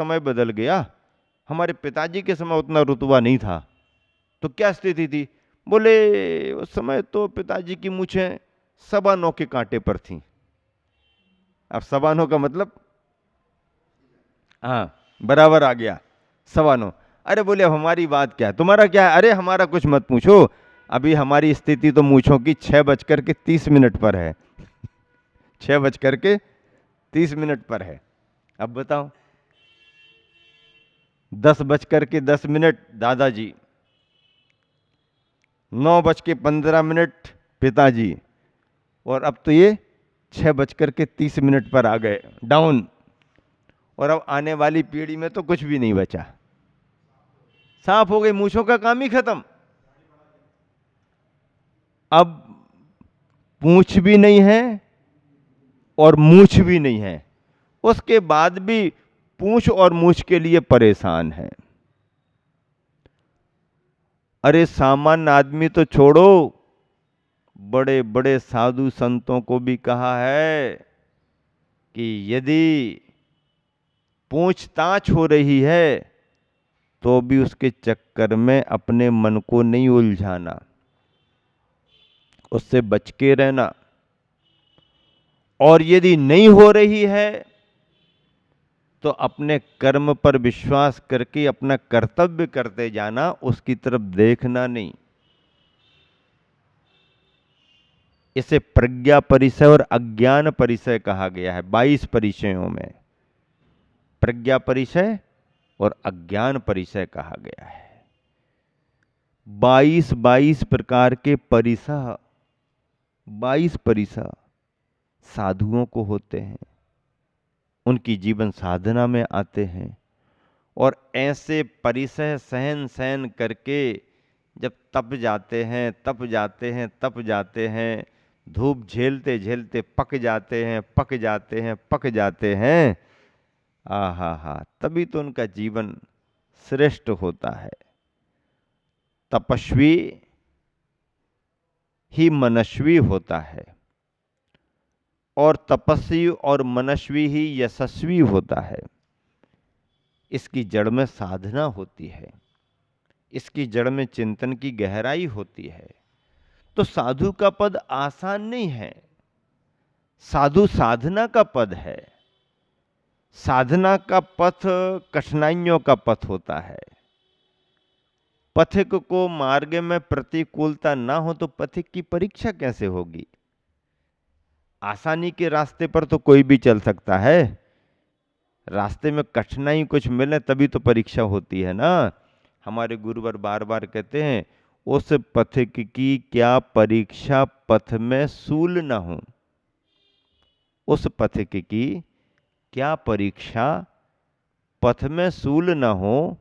समय बदल गया, हमारे पिताजी के समय उतना रुतबा नहीं था। तो क्या स्थिति थी? बोले उस समय तो पिताजी की मूछें 9.25 के कांटे पर थी। अब 9.25 का मतलब, हाँ बराबर आ गया 9.25। अरे बोले अब हमारी बात क्या है, तुम्हारा क्या है? अरे हमारा कुछ मत पूछो, अभी हमारी स्थिति तो मूछों की 6:30 पर है। 6:30 पर है। अब बताओ, 10:10 दादाजी, 9:15 पिताजी, और अब तो ये 6:30 पर आ गए डाउन। और अब आने वाली पीढ़ी में तो कुछ भी नहीं बचा, साफ हो गई, मूछों का काम ही खत्म। अब पूंछ भी नहीं है और मूछ भी नहीं है, उसके बाद भी पूंछ और मूछ के लिए परेशान है। अरे सामान्य आदमी तो छोड़ो, बड़े बड़े साधु संतों को भी कहा है कि यदि पूछताछ हो रही है तो भी उसके चक्कर में अपने मन को नहीं उलझाना, उससे बच के रहना। और यदि नहीं हो रही है तो अपने कर्म पर विश्वास करके अपना कर्तव्य करते जाना, उसकी तरफ देखना नहीं। इसे प्रज्ञा परिचय और अज्ञान परिचय कहा गया है। 22 परिचयों में प्रज्ञा परिचय और अज्ञान परिचय कहा गया है। 22 प्रकार के परिसह, 22 परिसह साधुओं को होते हैं, उनकी जीवन साधना में आते हैं। और ऐसे परिसह सहन सहन करके जब तप जाते हैं, तप जाते हैं, तप जाते हैं, धूप झेलते झेलते पक जाते हैं, पक जाते हैं, पक जाते हैं, आहा हा, तभी तो उनका जीवन श्रेष्ठ होता है। तपस्वी ही मनस्वी होता है, और तपस्वी और मनस्वी ही यशस्वी होता है। इसकी जड़ में साधना होती है, इसकी जड़ में चिंतन की गहराई होती है। तो साधु का पद आसान नहीं है, साधु साधना का पद है। साधना का पथ कठिनाइयों का पथ होता है। पथिक को मार्ग में प्रतिकूलता ना हो तो पथिक की परीक्षा कैसे होगी? आसानी के रास्ते पर तो कोई भी चल सकता है, रास्ते में कठिनाई कुछ मिले तभी तो परीक्षा होती है ना। हमारे गुरुवर बार बार कहते हैं, उस पथिक की क्या परीक्षा पथ में सूल न हो। उस पथिक की क्या परीक्षा पथ में सूल न हो,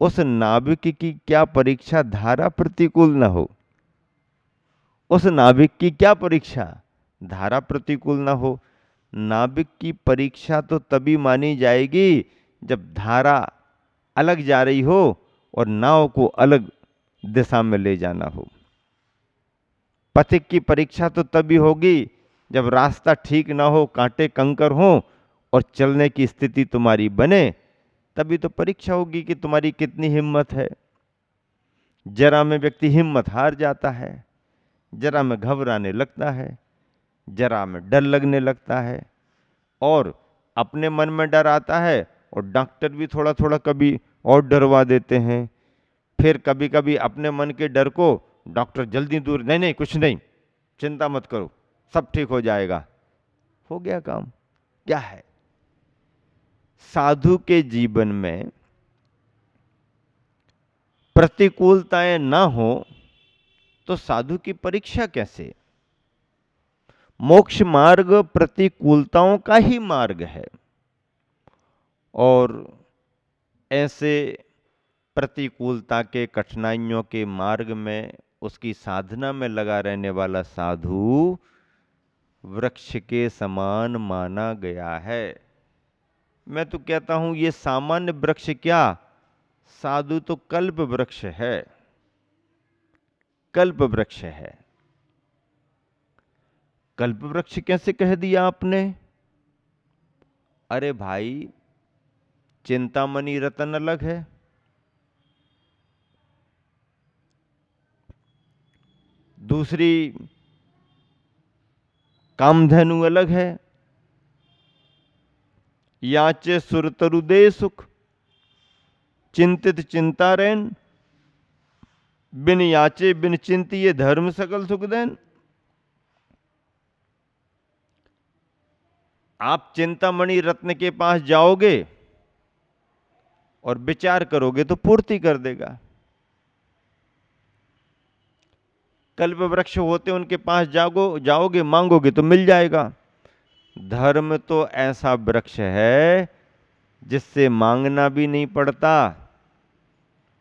उस नाविक की क्या परीक्षा धारा प्रतिकूल न हो। उस नाविक की क्या परीक्षा धारा प्रतिकूल न हो। नाविक की परीक्षा तो तभी मानी जाएगी जब धारा अलग जा रही हो और नाव को अलग दिशा में ले जाना हो। पथिक की परीक्षा तो तभी होगी जब रास्ता ठीक ना हो, कांटे कंकर हो और चलने की स्थिति तुम्हारी बने, तभी तो परीक्षा होगी कि तुम्हारी कितनी हिम्मत है। जरा में व्यक्ति हिम्मत हार जाता है, जरा में घबराने लगता है, जरा में डर लगने लगता है, और अपने मन में डर आता है और डॉक्टर भी थोड़ा थोड़ा कभी और डरवा देते हैं। फिर कभी कभी अपने मन के डर को डॉक्टर जल्दी दूर, नहीं नहीं कुछ नहीं, चिंता मत करो, सब ठीक हो जाएगा। हो गया काम। क्या है? साधु के जीवन में प्रतिकूलताएं ना हो तो साधु की परीक्षा कैसे? मोक्ष मार्ग प्रतिकूलताओं का ही मार्ग है, और ऐसे प्रतिकूलता के, कठिनाइयों के मार्ग में उसकी साधना में लगा रहने वाला साधु वृक्ष के समान माना गया है। मैं तो कहता हूं ये सामान्य वृक्ष क्या, साधु तो कल्प वृक्ष है, कल्प वृक्ष है। कल्प वृक्ष कैसे कह दिया आपने? अरे भाई, चिंतामणि रत्न अलग है, दूसरी कामधेनु अलग है। याचे सुरतरु दे सुख, चिंतित चिंता रैन, बिन याचे बिन चिंतिये धर्म सकल सुख देन। आप चिंतामणि रत्न के पास जाओगे और विचार करोगे तो पूर्ति कर देगा। कल्प वृक्ष होते उनके पास जाओगे मांगोगे तो मिल जाएगा। धर्म तो ऐसा वृक्ष है जिससे मांगना भी नहीं पड़ता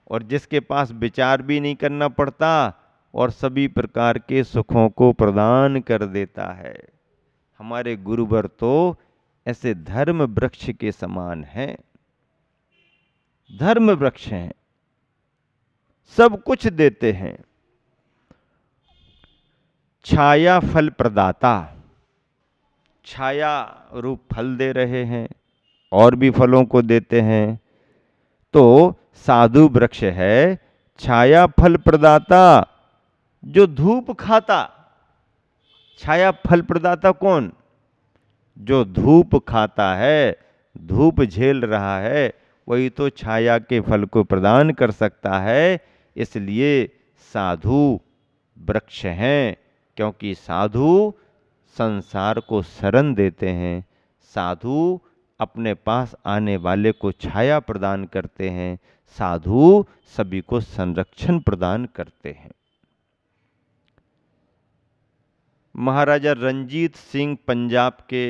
और जिसके पास विचार भी नहीं करना पड़ता और सभी प्रकार के सुखों को प्रदान कर देता है। हमारे गुरुवर तो ऐसे धर्म वृक्ष के समान हैं, धर्म वृक्ष हैं, सब कुछ देते हैं। छाया फल प्रदाता, छाया रूप फल दे रहे हैं और भी फलों को देते हैं। तो साधु वृक्ष है छाया फल प्रदाता, जो धूप खाता। छाया फल प्रदाता कौन? जो धूप खाता है, धूप झेल रहा है, वही तो छाया के फल को प्रदान कर सकता है। इसलिए साधु वृक्ष हैं, क्योंकि साधु संसार को शरण देते हैं, साधु अपने पास आने वाले को छाया प्रदान करते हैं, साधु सभी को संरक्षण प्रदान करते हैं। महाराजा रंजीत सिंह पंजाब के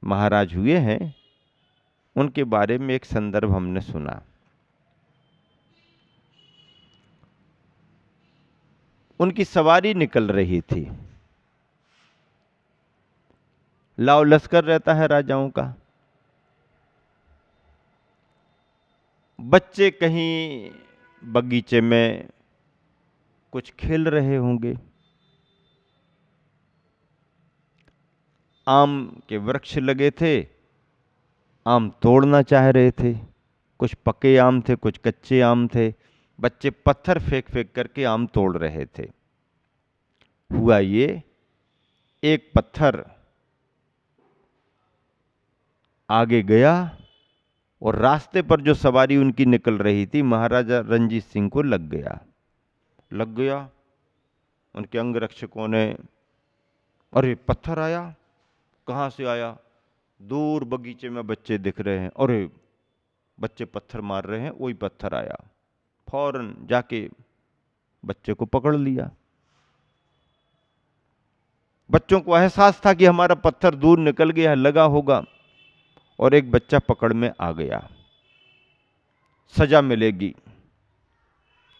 महाराज हुए हैं, उनके बारे में एक संदर्भ हमने सुना। उनकी सवारी निकल रही थी। लाव लश्कर रहता है राजाओं का। बच्चे कहीं बगीचे में कुछ खेल रहे होंगे, आम के वृक्ष लगे थे, आम तोड़ना चाह रहे थे। कुछ पके आम थे, कुछ कच्चे आम थे। बच्चे पत्थर फेंक फेंक करके आम तोड़ रहे थे। हुआ ये, एक पत्थर आगे गया और रास्ते पर जो सवारी उनकी निकल रही थी, महाराजा रंजीत सिंह को लग गया। उनके अंगरक्षकों ने, अरे पत्थर आया, कहाँ से आया? दूर बगीचे में बच्चे दिख रहे हैं, अरे बच्चे पत्थर मार रहे हैं, वही पत्थर आया। फौरन जाके बच्चे को पकड़ लिया। बच्चों को एहसास था कि हमारा पत्थर दूर निकल गया, लगा होगा, और एक बच्चा पकड़ में आ गया। सजा मिलेगी,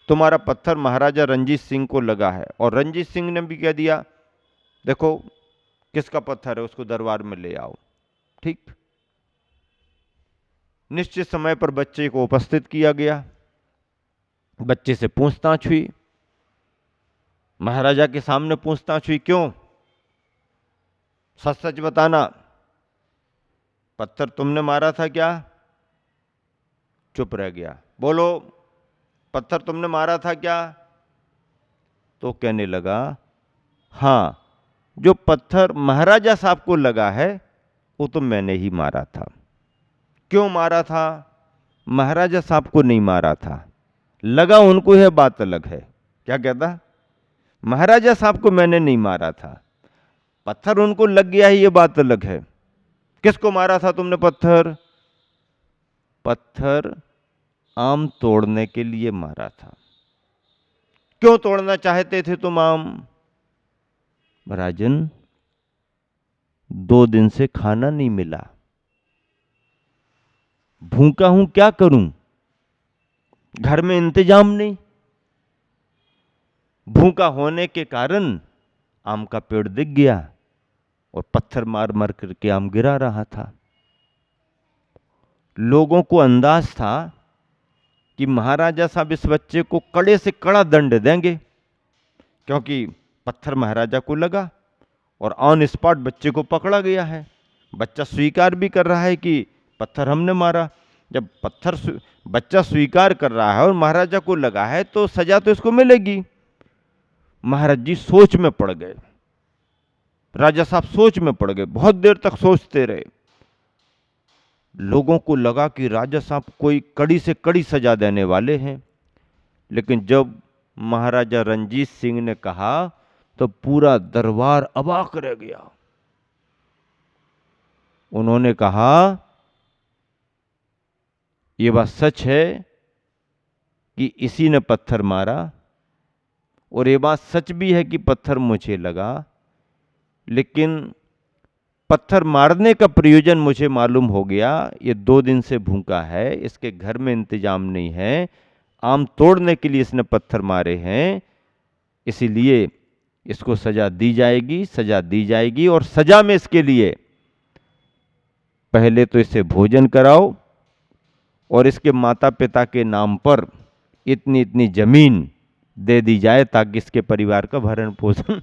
तुम्हारा पत्थर महाराजा रंजीत सिंह को लगा है। और रंजीत सिंह ने भी कह दिया, देखो किसका पत्थर है, उसको दरबार में ले आओ। ठीक, निश्चित समय पर बच्चे को उपस्थित किया गया। बच्चे से पूछताछ हुई, महाराजा के सामने पूछताछ हुई, क्यों? सच सच बताना, पत्थर तुमने मारा था क्या? चुप रह गया। बोलो, पत्थर तुमने मारा था क्या? तो कहने लगा, हां, जो पत्थर महाराजा साहब को लगा है वो तो मैंने ही मारा था। क्यों मारा था? महाराजा साहब को नहीं मारा था, लगा उनको है, बात अलग है। क्या कहता? महाराजा साहब को मैंने नहीं मारा था, पत्थर उनको लग गया है, ये बात अलग है। किसको मारा था तुमने पत्थर? पत्थर आम तोड़ने के लिए मारा था। क्यों तोड़ना चाहते थे तुम आम? राजन, 2 दिन से खाना नहीं मिला, भूखा हूं, क्या करूं? घर में इंतजाम नहीं। भूखा होने के कारण आम का पेड़ दिख गया और पत्थर मार मार करके आम गिरा रहा था। लोगों को अंदाज था कि महाराजा साहब इस बच्चे को कड़े से कड़ा दंड देंगे, क्योंकि पत्थर महाराजा को लगा और ऑन स्पॉट बच्चे को पकड़ा गया है। बच्चा स्वीकार भी कर रहा है कि पत्थर हमने मारा। जब बच्चा स्वीकार कर रहा है और महाराजा को लगा है तो सजा तो इसको मिलेगी। महाराज जी सोच में पड़ गए, राजा साहब सोच में पड़ गए, बहुत देर तक सोचते रहे। लोगों को लगा कि राजा साहब कोई कड़ी से कड़ी सजा देने वाले हैं, लेकिन जब महाराजा रणजीत सिंह ने कहा तो पूरा दरबार अवाक रह गया। उन्होंने कहा यह बात सच है कि इसी ने पत्थर मारा, और ये बात सच भी है कि पत्थर मुझे लगा, लेकिन पत्थर मारने का प्रयोजन मुझे मालूम हो गया। ये 2 दिन से भूखा है, इसके घर में इंतजाम नहीं है, आम तोड़ने के लिए इसने पत्थर मारे हैं, इसीलिए इसको सजा दी जाएगी, सजा दी जाएगी। और सजा में इसके लिए पहले तो इसे भोजन कराओ और इसके माता पिता के नाम पर इतनी इतनी जमीन दे दी जाए ताकि इसके परिवार का भरण पोषण।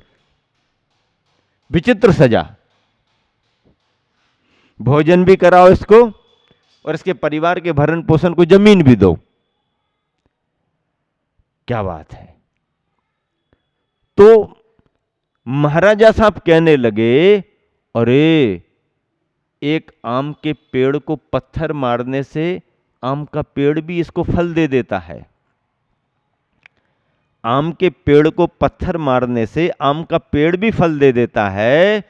विचित्र सजा। भोजन भी कराओ इसको और इसके परिवार के भरण पोषण को जमीन भी दो। क्या बात है। तो महाराजा साहब कहने लगे, अरे एक आम के पेड़ को पत्थर मारने से आम का पेड़ भी इसको फल दे देता है। आम के पेड़ को पत्थर मारने से आम का पेड़ भी फल दे देता है,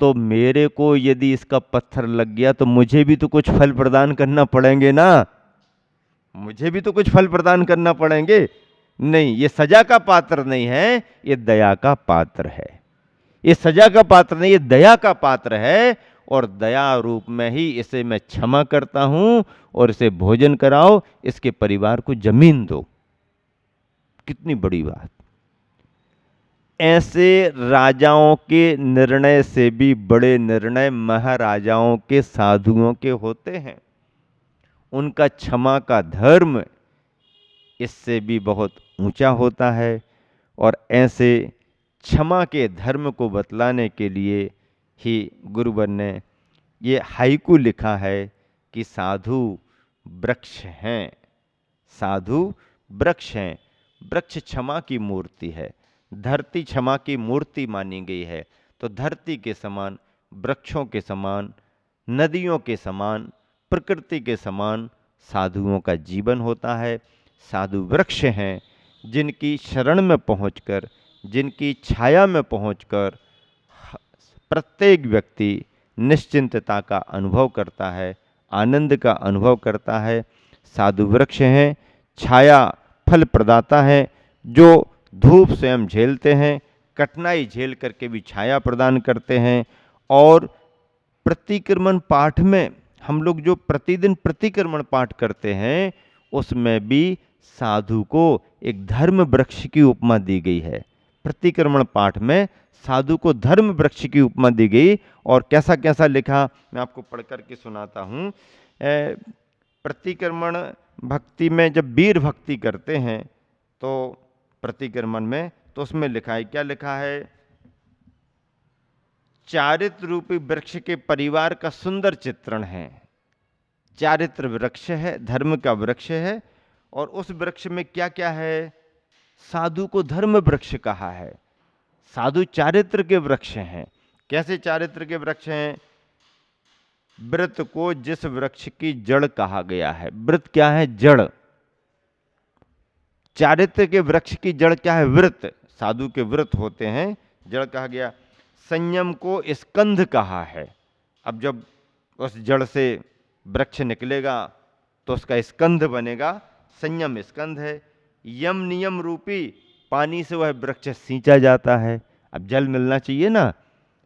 तो मेरे को यदि इसका पत्थर लग गया तो मुझे भी तो कुछ फल प्रदान करना पड़ेंगे ना, मुझे भी तो कुछ फल प्रदान करना पड़ेंगे। नहीं, ये सजा का पात्र नहीं है, ये दया का पात्र है। ये सजा का पात्र नहीं, ये दया का पात्र है, और दया रूप में ही इसे मैं क्षमा करता हूं और इसे भोजन कराओ, इसके परिवार को जमीन दो। कितनी बड़ी बात। ऐसे राजाओं के निर्णय से भी बड़े निर्णय महाराजाओं के, साधुओं के होते हैं। उनका क्षमा का धर्म इससे भी बहुत ऊंचा होता है। और ऐसे क्षमा के धर्म को बतलाने के लिए ही गुरुवर ने ये हाइकू लिखा है कि साधु वृक्ष हैं, साधु वृक्ष हैं। वृक्ष क्षमा की मूर्ति है, धरती क्षमा की मूर्ति मानी गई है। तो धरती के समान, वृक्षों के समान, नदियों के समान, प्रकृति के समान साधुओं का जीवन होता है। साधु वृक्ष हैं जिनकी शरण में पहुंचकर, जिनकी छाया में पहुंचकर प्रत्येक व्यक्ति निश्चिंतता का अनुभव करता है, आनंद का अनुभव करता है। साधु वृक्ष हैं, छाया फल प्रदाता है, जो धूप स्वयं झेलते हैं, कठिनाई झेल करके भी छाया प्रदान करते हैं। और प्रतिक्रमण पाठ में हम लोग जो प्रतिदिन प्रतिक्रमण पाठ करते हैं, उसमें भी साधु को एक धर्म वृक्ष की उपमा दी गई है। प्रतिक्रमण पाठ में साधु को धर्म वृक्ष की उपमा दी गई। और कैसा कैसा लिखा, मैं आपको पढ़ करके सुनाता हूँ। प्रतिक्रमण भक्ति में जब वीर भक्ति करते हैं तो प्रतिक्रमण में, तो उसमें लिखा है, क्या लिखा है, चारित्र रूपी वृक्ष के परिवार का सुंदर चित्रण है। चारित्र वृक्ष है, धर्म का वृक्ष है, और उस वृक्ष में क्या क्या है, साधु को धर्म वृक्ष कहा है। साधु चारित्र के वृक्ष हैं। कैसे चारित्र के वृक्ष हैं? व्रत को जिस वृक्ष की जड़ कहा गया है। व्रत क्या है? जड़। चारित्र के वृक्ष की जड़ क्या है? व्रत। साधु के व्रत होते हैं, जड़ कहा गया। संयम को स्कंध कहा है। अब जब उस जड़ से वृक्ष निकलेगा तो उसका स्कंध बनेगा, संयम स्कंध है। यम नियम रूपी पानी से वह वृक्ष सींचा जाता है। अब जल मिलना चाहिए ना,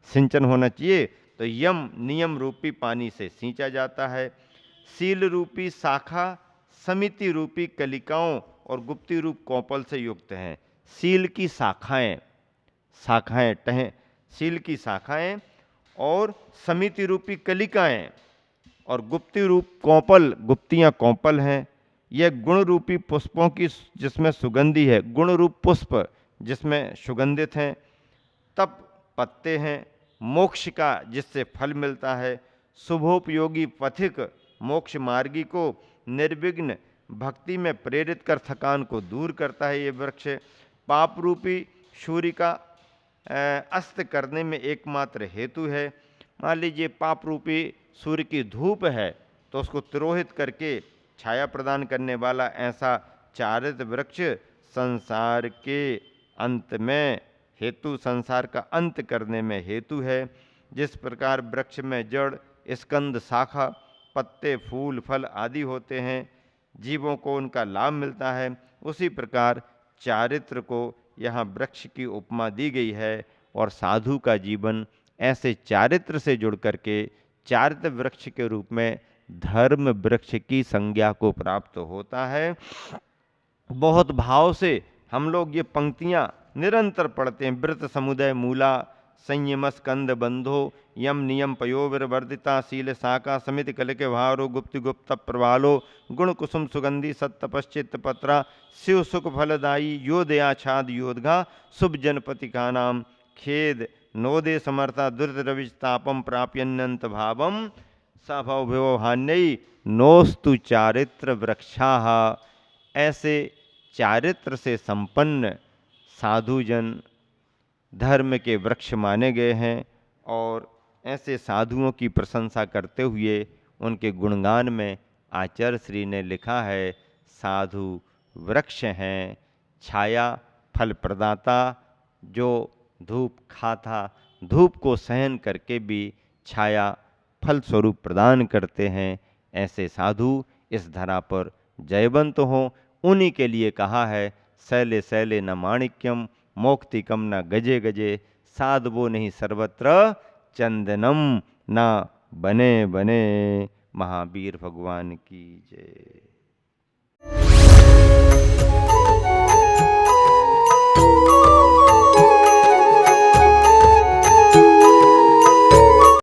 सिंचन होना चाहिए, तो यम नियम रूपी पानी से सींचा जाता है। सील रूपी शाखा समिति रूपी कलिकाओं और गुप्ती रूप कौपल से युक्त हैं। सील की शाखाएं, शाखाएं टहें, सील की शाखाएं और समिति रूपी कलिकाएं और गुप्ती रूप कौपल, गुप्तियां कौपल हैं। यह गुण रूपी पुष्पों की जिसमें सुगंधी है, गुण रूप पुष्प जिसमें सुगंधित हैं। तप पत्ते हैं, मोक्ष का जिससे फल मिलता है। शुभोपयोगी पथिक मोक्ष मार्गी को निर्विघ्न भक्ति में प्रेरित कर थकान को दूर करता है। ये वृक्ष पाप रूपी सूर्य का अस्त करने में एकमात्र हेतु है। मान लीजिए पाप रूपी सूर्य की धूप है तो उसको तिरोहित करके छाया प्रदान करने वाला ऐसा चारित्र वृक्ष संसार के अंत में हेतु, संसार का अंत करने में हेतु है। जिस प्रकार वृक्ष में जड़, स्कंद, शाखा, पत्ते, फूल, फल आदि होते हैं, जीवों को उनका लाभ मिलता है, उसी प्रकार चारित्र को यहाँ वृक्ष की उपमा दी गई है और साधु का जीवन ऐसे चारित्र से जुड़ करके चारित्र वृक्ष के रूप में धर्म वृक्ष की संज्ञा को प्राप्त होता है। बहुत भाव से हम लोग ये पंक्तियां निरंतर पढ़ते हैं। व्रत समुदय मूला संयम स्कंद बंधो यम नियम पयोविवर्धिता शील शाखा समिति कल के भारो गुप्त गुप्त प्रवालो गुण कुसुम सुगंधि सत्तपश्चित पत्रा शिव सुख फलदायी योदया छाद योदघा शुभ जनपति का नाम खेद नोदे समर्था दुर्द रवितापम प्राप्यन्यंत भावम सभव्यवहान्ययी नोस्तु चारित्र वृक्षा। ऐसे चारित्र से संपन्न साधुजन धर्म के वृक्ष माने गए हैं और ऐसे साधुओं की प्रशंसा करते हुए उनके गुणगान में आचार्य श्री ने लिखा है, साधु वृक्ष हैं छाया फल प्रदाता, जो धूप खाता, धूप को सहन करके भी छाया फल स्वरूप प्रदान करते हैं। ऐसे साधु इस धरा पर जयवंत हों, उन्हीं के लिए कहा है, शैले शैले न माणिक्यम मोक्तिकम न गजे गजे साधवो नहीं सर्वत्र चंदनम न बने बने। महावीर भगवान की जय।